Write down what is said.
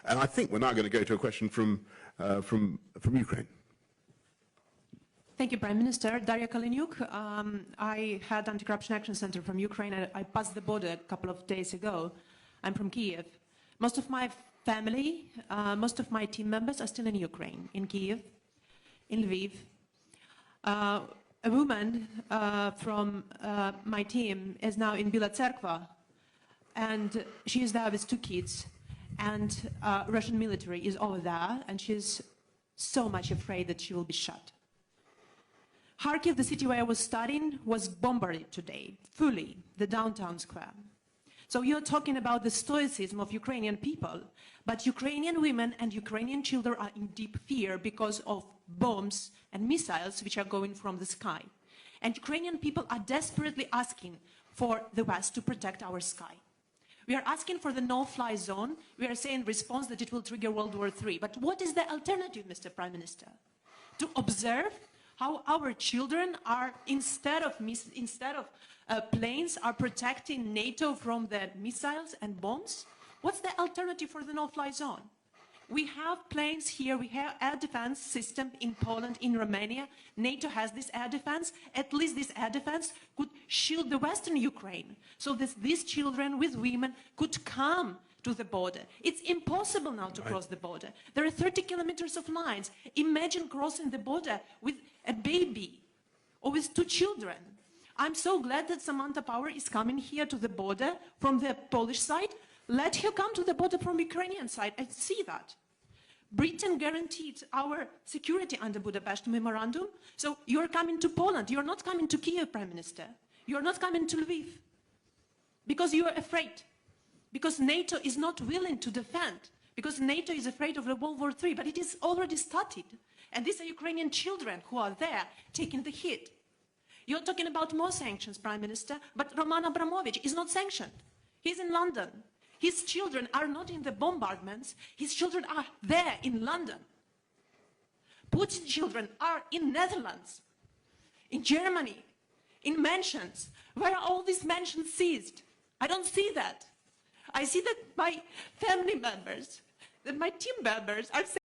And I think we're now going to go to a question from Ukraine. Thank you, Prime Minister. Daria Kaleniuk. I had Anti-Corruption Action Center from Ukraine. I passed the border a couple of days ago. I'm from Kiev. Most of my family, most of my team members are still in Ukraine, in Kiev, in Lviv. A woman from my team is now in Bila Tserkva, and she is there with 2 kids, and Russian military is over there, and she's so much afraid that she will be shot. Kharkiv, the city where I was studying, was bombarded today, fully, the downtown square. So you're talking about the stoicism of Ukrainian people, but Ukrainian women and Ukrainian children are in deep fear because of bombs and missiles which are going from the sky. And Ukrainian people are desperately asking for the West to protect our sky. We are asking for the no-fly zone. We are saying in response that it will trigger World War III. But what is the alternative, Mr. Prime Minister? To observe how our children are, instead of planes, are protecting NATO from the missiles and bombs? What's the alternative for the no-fly zone? We have planes here, we have air defense system in Poland, in Romania. NATO has this air defense. At least this air defense could shield the Western Ukraine, so that these children with women could come to the border. It's impossible now to cross the border. There are 30 kilometers of lines. Imagine crossing the border with a baby or with 2 children. I'm so glad that Samantha Power is coming here to the border from the Polish side. Let her come to the border from Ukrainian side and see that. Britain guaranteed our security under Budapest Memorandum. So you're coming to Poland. You're not coming to Kiev, Prime Minister. You're not coming to Lviv. Because you are afraid. Because NATO is not willing to defend. Because NATO is afraid of the World War III. But it is already started. And these are Ukrainian children who are there taking the hit. You're talking about more sanctions, Prime Minister, but Roman Abramovich is not sanctioned. He's in London. His children are not in the bombardments. His children are there in London. Putin's children are in Netherlands, in Germany, in mansions. Where are all these mansions seized? I don't see that. I see that my family members, that my team members are